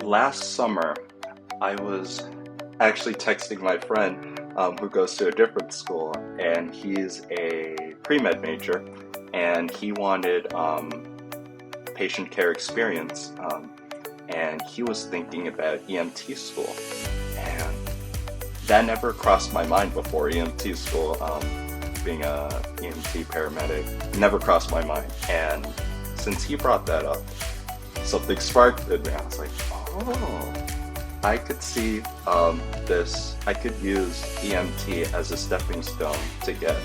last summer, I was actually texting my friend who goes to a different school, and he's a pre-med major, and he wanted patient care experience, and he was thinking about EMT school, and that never crossed my mind before. EMT school, being a EMT paramedic, never crossed my mind, and since he brought that up, something sparked in me. I was like, oh, I could see I could use EMT as a stepping stone to get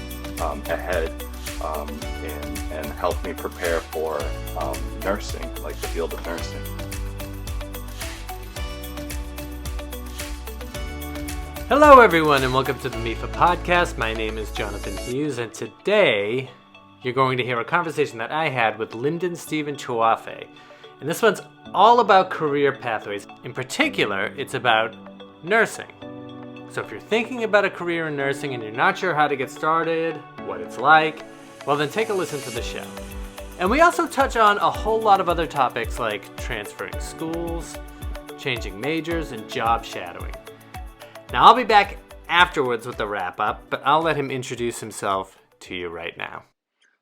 ahead and help me prepare for nursing, like the field of nursing. Hello everyone and welcome to the MEFA Podcast. My name is Jonathan Hughes, and today you're going to hear a conversation that I had with EMT Steven Tcheauafei. And this one's all about career pathways. In particular, it's about nursing. So if you're thinking about a career in nursing and you're not sure how to get started, what it's like, well then take a listen to the show. And we also touch on a whole lot of other topics like transferring schools, changing majors, and job shadowing. Now I'll be back afterwards with the wrap up, but I'll let him introduce himself to you right now.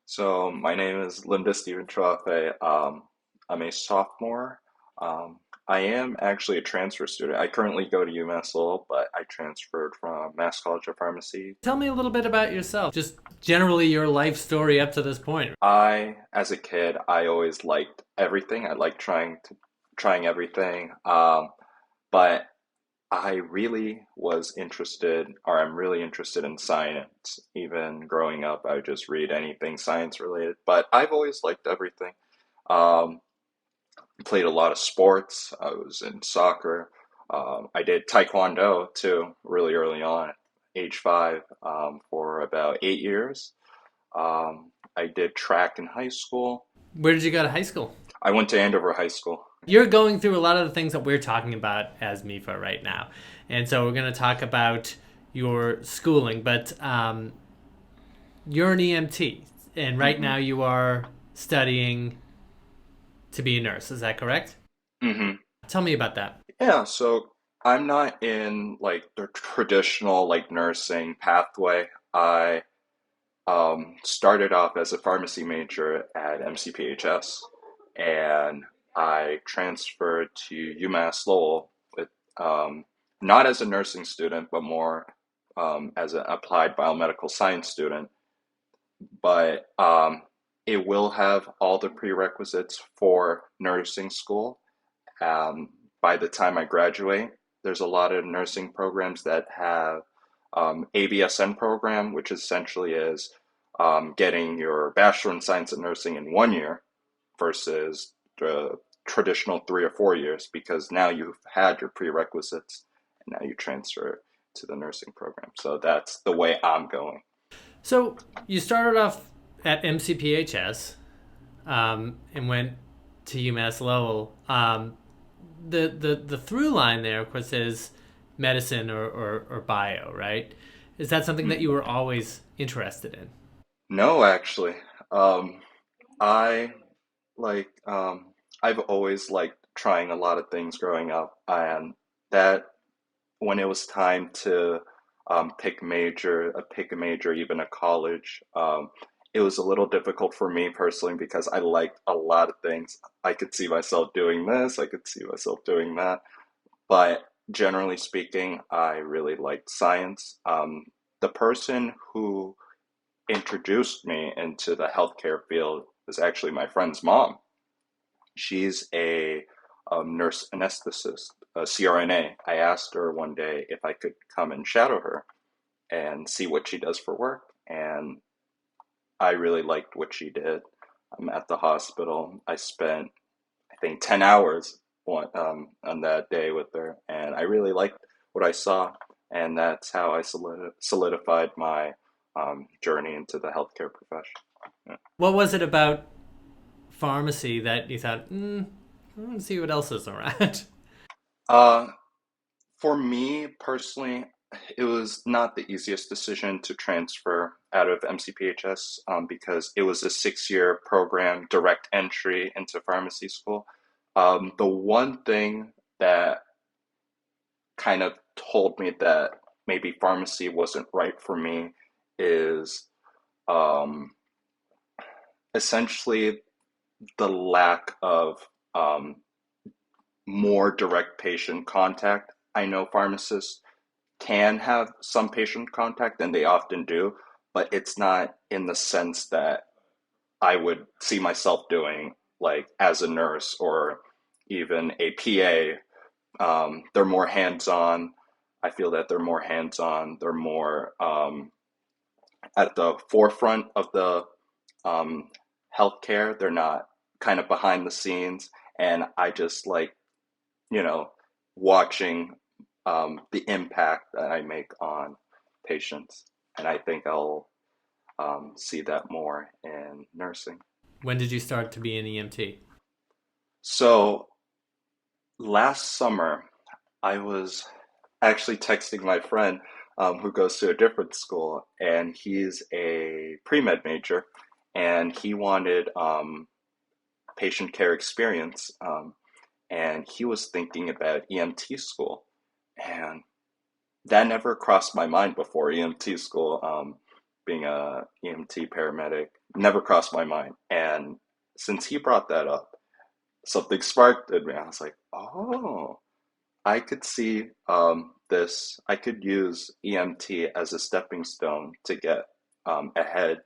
So my name is EMT Steven Tcheauafei. I'm a sophomore. I am actually a transfer student. I currently go to UMass Lowell, but I transferred from Mass College of Pharmacy. Tell me a little bit about yourself, just generally your life story up to this point. As a kid, I always liked everything. I liked trying everything. But I really was interested, or I'm really interested in science. Even growing up, I would just read anything science related. But I've always liked everything. Played a lot of sports. I was in soccer. I did taekwondo too, really early on, age 5, for about 8 years. I did track in high school. Where did you go to high school? I went to Andover High School. You're going through a lot of the things that we're talking about as MEFA right now. And so we're going to talk about your schooling, but you're an EMT, and right now you are studying to be a nurse. Is that correct? Mm-hmm. Tell me about that. Yeah, so I'm not in like the traditional like nursing pathway. I started off as a pharmacy major at MCPHS, and I transferred to UMass Lowell with not as a nursing student, but more as an applied biomedical science student. But it will have all the prerequisites for nursing school. By the time I graduate, there's a lot of nursing programs that have ABSN program, which essentially is getting your Bachelor in Science in Nursing in 1 year versus the traditional 3 or 4 years, because now you've had your prerequisites and now you transfer to the nursing program. So that's the way I'm going. So you started off at MCPHS and went to UMass Lowell. The through line there, of course, is medicine or bio, right? Is that something that you were always interested in? No, actually. I've always liked trying a lot of things growing up, and that when it was time to pick a major, even a college, it was a little difficult for me personally because I liked a lot of things. I could see myself doing this, I could see myself doing that, but generally speaking, I really liked science. The person who introduced me into the healthcare field was actually my friend's mom. She's a nurse anesthetist, a CRNA. I asked her one day if I could come and shadow her and see what she does for work, and I really liked what she did. At the hospital, I spent, I think, 10 hours on that day with her, and I really liked what I saw, and that's how I solidified my journey into the healthcare profession. Yeah. What was it about pharmacy that you thought, I want to see what else is around? For me personally, it was not the easiest decision to transfer out of MCPHS because it was a 6-year program, direct entry into pharmacy school. The one thing that kind of told me that maybe pharmacy wasn't right for me is um, essentially the lack of um, more direct patient contact. I know pharmacists can have some patient contact, and they often do, but it's not in the sense that I would see myself doing, like as a nurse or even a PA. They're more hands on. I feel that they're more hands on. They're more at the forefront of the um, healthcare. They're not kind of behind the scenes. And I just like, you know, watching the impact that I make on patients. And I think I'll see that more in nursing. When did you start to be an EMT? So last summer, I was actually texting my friend who goes to a different school, and he's a pre-med major, and he wanted patient care experience, and he was thinking about EMT school, and that never crossed my mind before. EMT school, being a EMT paramedic, never crossed my mind, and since he brought that up, something sparked in me. I was like, oh. I could see this, I could use EMT as a stepping stone to get ahead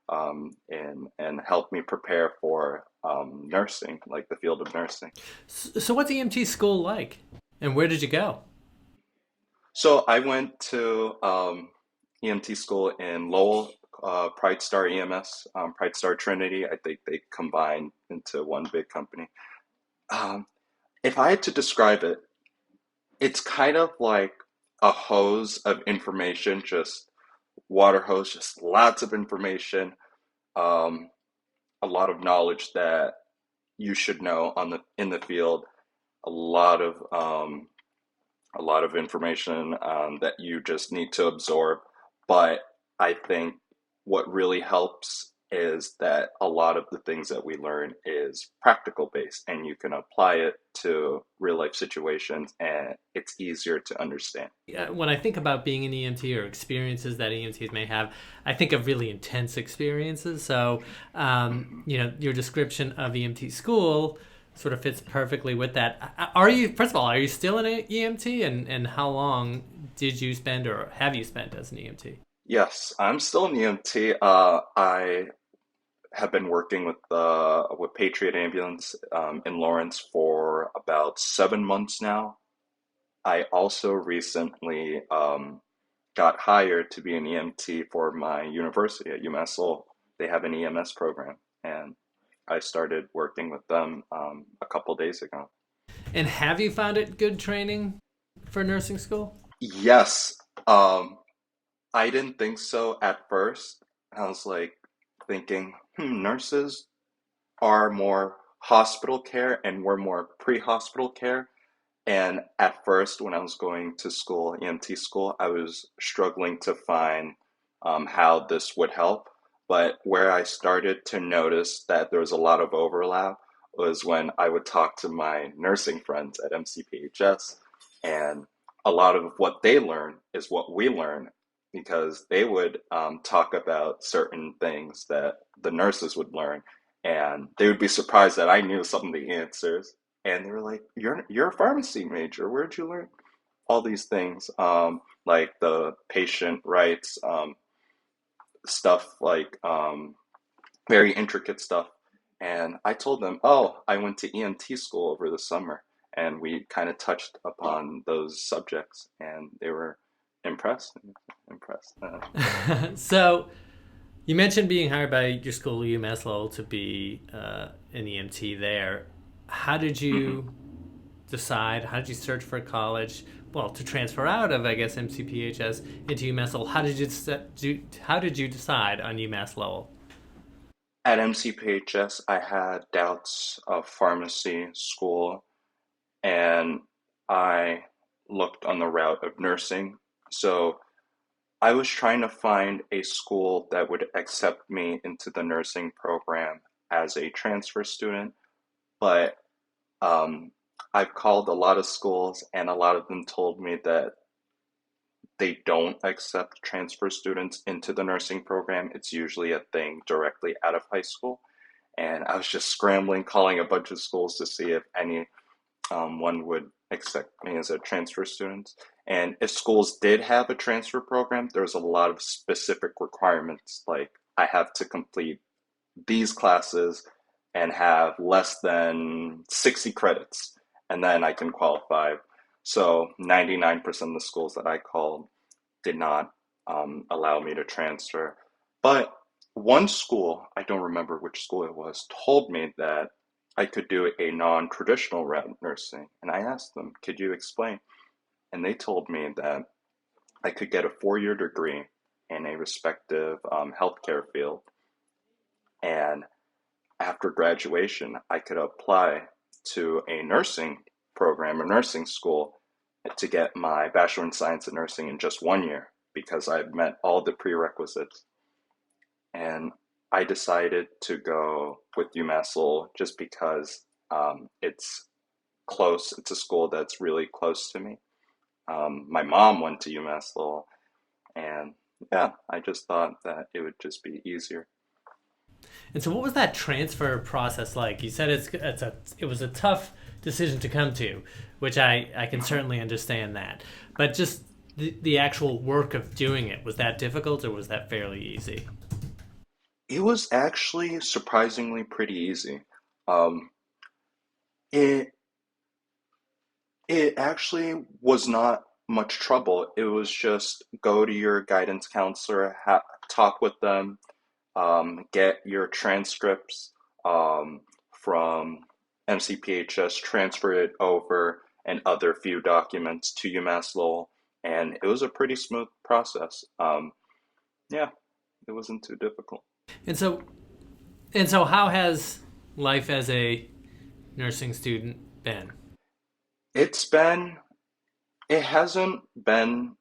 and help me prepare for nursing, like the field of nursing. So what's EMT school like? And where did you go? So I went to EMT school in Lowell, Pride Star EMS, Pride Star Trinity. I think they combined into one big company. Um, if I had to describe it, it's kind of like a hose of information, just water hose, just lots of information, um, a lot of knowledge that you should know on the in the field, a lot of um, a lot of information that you just need to absorb. But I think what really helps is that a lot of the things that we learn is practical based and you can apply it to real life situations and it's easier to understand. Yeah, when I think about being an EMT or experiences that EMTs may have, I think of really intense experiences. So, your description of EMT school sort of fits perfectly with that. Are you, first of all, are you still an EMT, and how long did you spend or have you spent as an EMT? Yes, I'm still an EMT. I have been working with Patriot Ambulance in Lawrence for about 7 months now. I also recently got hired to be an EMT for my university at UMass Lowell. They have an EMS program, and I started working with them a couple days ago. And have you found it good training for nursing school? Yes, I didn't think so at first. I was like thinking, nurses are more hospital care and we're more pre-hospital care. And at first, when I was going to school, EMT school, I was struggling to find how this would help. But where I started to notice that there was a lot of overlap was when I would talk to my nursing friends at MCPHS. And a lot of what they learn is what we learn because they would talk about certain things that the nurses would learn. And they would be surprised that I knew some of the answers and they were like, "You're a pharmacy major. Where'd you learn all these things?" Like the patient rights stuff, like very intricate stuff. And I told them, "Oh, I went to EMT school over the summer, and we kind of touched upon those subjects, and they were impressed. Impressed." So you mentioned being hired by your school, UMass Lowell, to be an EMT there. How did Mhm. you decide? How did you search for a college? Well, to transfer out of, I guess, MCPHS into UMass Lowell. How did you decide on UMass Lowell? At MCPHS, I had doubts of pharmacy school and I looked on the route of nursing. So I was trying to find a school that would accept me into the nursing program as a transfer student, but um, I've called a lot of schools, and a lot of them told me that they don't accept transfer students into the nursing program. It's usually a thing directly out of high school. And I was just scrambling, calling a bunch of schools to see if any one would accept me as a transfer student. And if schools did have a transfer program, there's a lot of specific requirements, like I have to complete these classes and have less than 60 credits, and then I can qualify. So 99% of the schools that I called did not allow me to transfer. But one school, I don't remember which school it was, told me that I could do a non-traditional route nursing. And I asked them, could you explain? And they told me that I could get a 4-year degree in a respective healthcare field. And after graduation, I could apply to a nursing program, a nursing school, to get my Bachelor in Science in Nursing in just 1 year because I had met all the prerequisites. And I decided to go with UMass Lowell just because it's close. It's a school that's really close to me. My mom went to UMass Lowell, and yeah, I just thought that it would just be easier. And so, what was that transfer process like? You said it was a tough decision to come to, which I can certainly understand that. But just the actual work of doing it, was that difficult or was that fairly easy? It was actually surprisingly pretty easy. Um, it it actually was not much trouble. It was just go to your guidance counselor, talk with them, get your transcripts from MCPHS, transfer it over, and other few documents to UMass Lowell, and it was a pretty smooth process. Yeah, it wasn't too difficult. And so, how has life as a nursing student been? It's been, it hasn't been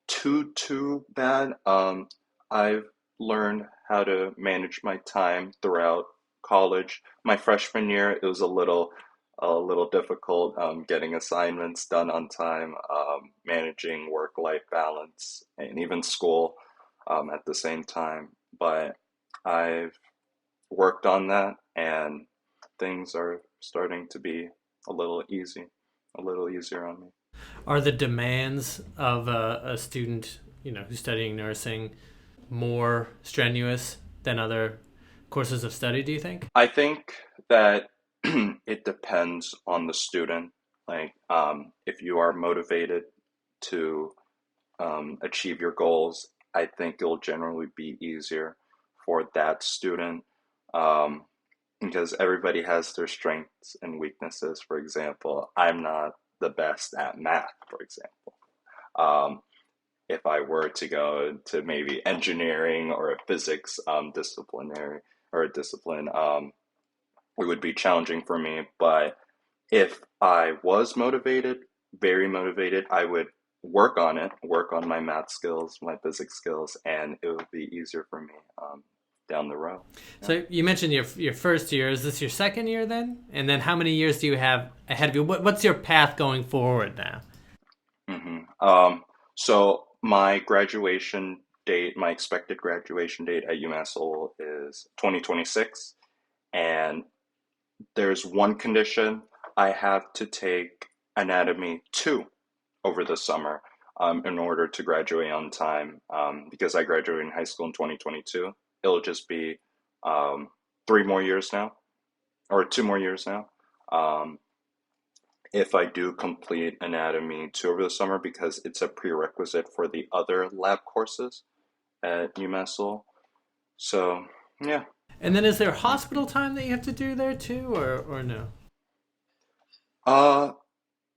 too bad. I've learned how to manage my time throughout college. My freshman year, it was a little difficult getting assignments done on time, managing work-life balance, and even school at the same time. But I've worked on that, and things are starting to be a little easy, a little easier on me. Are the demands of a student, who's studying nursing, more strenuous than other courses of study? Do you think? I think that it depends on the student. Like, if you are motivated to achieve your goals, I think it'll generally be easier for that student, um, because everybody has their strengths and weaknesses. For example, I'm not the best at math, for example. Um, if I were to go to maybe engineering or a physics disciplinary or a discipline, it would be challenging for me. But if I was motivated, very motivated, I would work on it, work on my math skills, my physics skills, and it would be easier for me down the road. Yeah. So you mentioned your first year. Is this your second year then? And then how many years do you have ahead of you? What's your path going forward now? hmm so my graduation date, my expected graduation date at UMass Lowell is 2026, and there's one condition. I have to take anatomy 2 over the summer in order to graduate on time. Because I graduated in high school in 2022, it'll just be 3 more years now, or 2 more years now. Um, if I do complete anatomy 2 over the summer, because it's a prerequisite for the other lab courses at UMass Lowell. So, yeah. And then is there hospital time that you have to do there too, or no? Uh,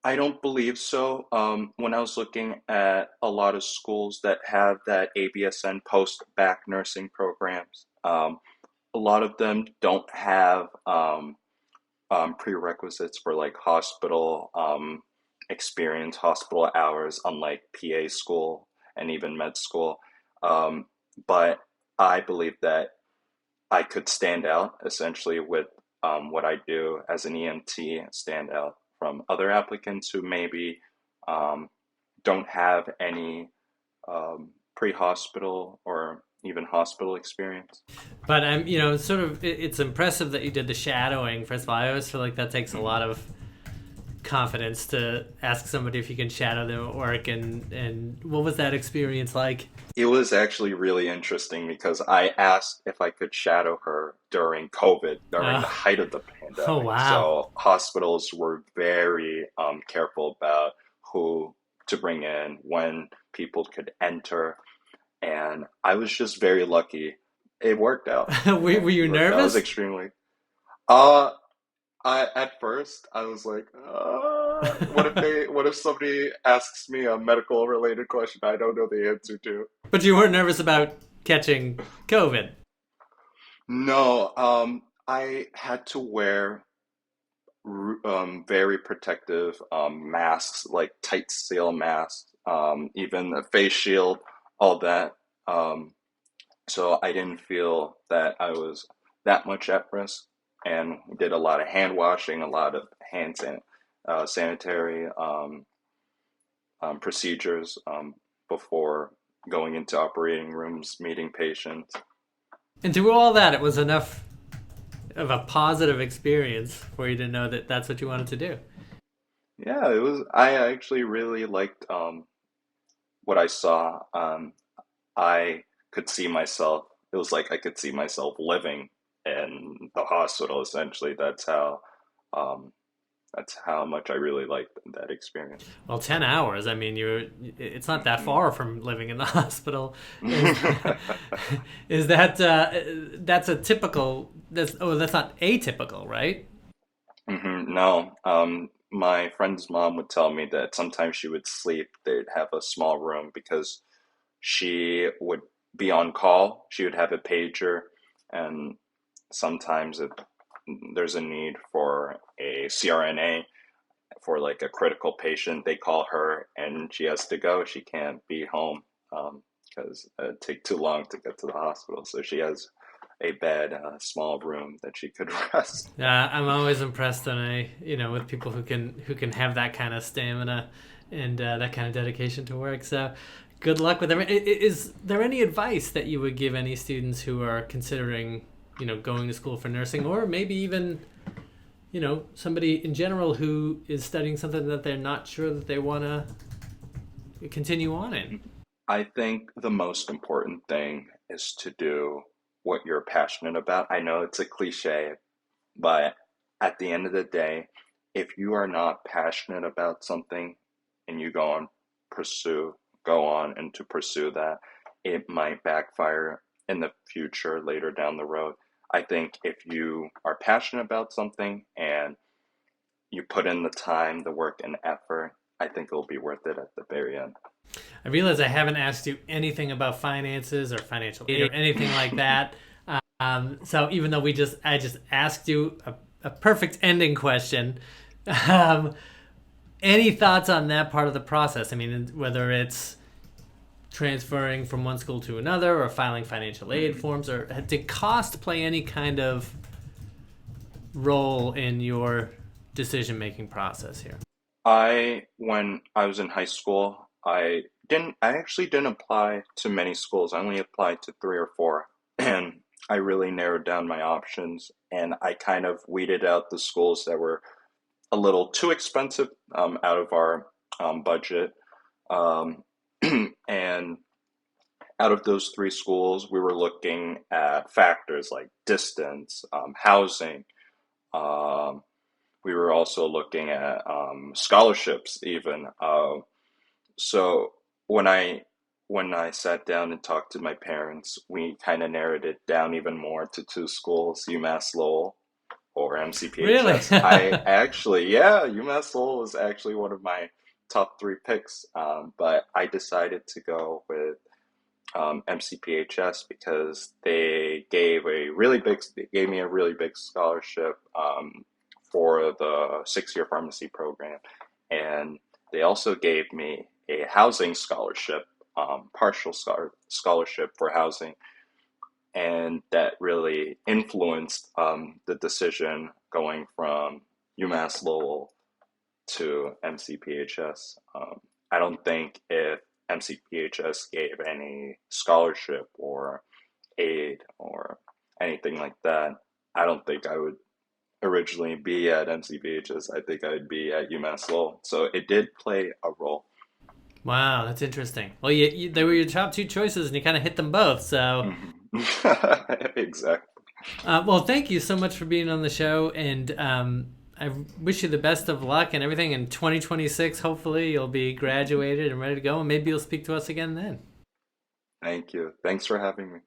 I don't believe so. When I was looking at a lot of schools that have that ABSN post-bac nursing programs, a lot of them don't have prerequisites for like hospital experience, hospital hours, unlike PA school and even med school. Um, but I believe that I could stand out essentially with what I do as an EMT, stand out from other applicants who maybe um, don't have any pre-hospital or even hospital experience. But I'm, sort of, it's impressive that you did the shadowing. First of all, I always feel like that takes a lot of confidence to ask somebody if you can shadow them at work. And what was that experience like? It was actually really interesting because I asked if I could shadow her during COVID, during the Uh, height of the oh, pandemic. wow. So hospitals were very careful about who to bring in, when people could enter, and I was just very lucky. It worked out. were, Yeah, were you it worked out. I was nervous? extremely. Uh, I at first I was like, what if somebody asks me a medical related question I don't know the answer to? But you weren't nervous about catching COVID. No, I had to wear very protective masks, like tight seal masks, even a face shield, all that. Um, so I didn't feel that I was that much at risk, and we did a lot of hand washing, a lot of sanitary procedures before going into operating rooms, meeting patients. And through all that, it was enough of a positive experience for you to know that that's what you wanted to do. Yeah, it was. I actually really liked what I saw. I could see myself. It was like I could see myself living in the hospital. Essentially, um, that's how much I really liked that experience. Well, 10 hours. I mean, it's not that far from living in the hospital. Is is that that's a typical that's not atypical, right? No, my friend's mom would tell me that sometimes she would sleep. They'd have a small room because she would be on call. She would have a pager, and sometimes if there's a need for a CRNA for like a critical patient, they call her and she has to go. She can't be home because it'd take too long to get to the hospital. So she has a bed, a small room that she could rest. I'm always impressed when with people who can have that kind of stamina and that kind of dedication to work. So, good luck with everything. Is there any advice that you would give any students who are considering, going to school for nursing, or maybe even, somebody in general who is studying something that they're not sure that they want to continue on in? I think the most important thing is to do what you're passionate about. I know it's a cliche, but at the end of the day, if you are not passionate about something and you pursue, go on and to pursue that, it might backfire in the future later down the road. I think if you are passionate about something and you put in the time, the work, and effort, I think it'll be worth it at the very end. I realize I haven't asked you anything about finances or financial aid or anything like that. So even though I just asked you a perfect ending question, um, any thoughts on that part of the process? I mean, whether it's transferring from one school to another or filing financial aid forms, or did cost play any kind of role in your decision making process here? When I was in high school, I actually didn't apply to many schools. I only applied to three or four, and I really narrowed down my options, and I kind of weeded out the schools that were a little too expensive out of our budget. Um, and out of those three schools, we were looking at factors like distance, housing. Um, we were also looking at scholarships, even. So when I when I sat down and talked to my parents, we kind of narrowed it down even more to two schools: UMass Lowell or Really? MCPHS. I actually, yeah, UMass Lowell was actually one of my top three picks, but I decided to go with MCPHS because they gave me a really big scholarship for the 6-year pharmacy program, and they also gave me a housing scholarship, scholarship for housing, and that really influenced the decision going from UMass Lowell to MCPHS. I don't think if MCPHS gave any scholarship or aid or anything like that, I don't think I would originally be at MCPHS. I think I'd be at UMass Lowell. So it did play a role. Wow, that's interesting. Well, they were your top two choices, and you kind of hit them both. So, Exactly. well, thank you so much for being on the show, and I wish you the best of luck and everything in 2026. Hopefully, you'll be graduated and ready to go, and maybe you'll speak to us again then. Thank you. Thanks for having me.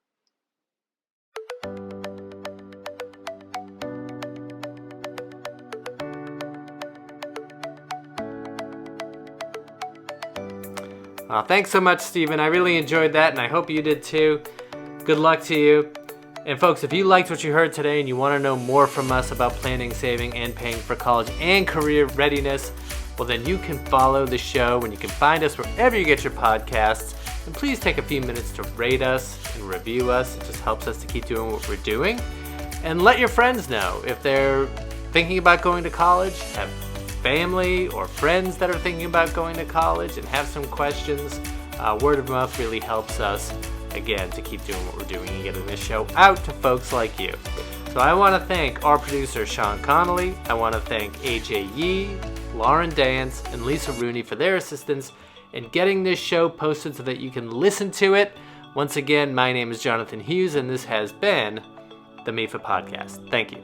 Thanks so much, Steven. I really enjoyed that, and I hope you did too. Good luck to you. And folks, if you liked what you heard today and you want to know more from us about planning, saving, and paying for college and career readiness, well, then you can follow the show and you can find us wherever you get your podcasts. And please take a few minutes to rate us and review us. It just helps us to keep doing what we're doing. And let your friends know if they're thinking about going to college, have family or friends that are thinking about going to college and have some questions. Word of mouth really helps us, again, to keep doing what we're doing and getting this show out to folks like you. So I want to thank our producer, Sean Connolly. I want to thank AJ Yee, Lauren Dance, and Lisa Rooney for their assistance in getting this show posted so that you can listen to it. Once again, my name is Jonathan Hughes, and this has been the MEFA Podcast. Thank you.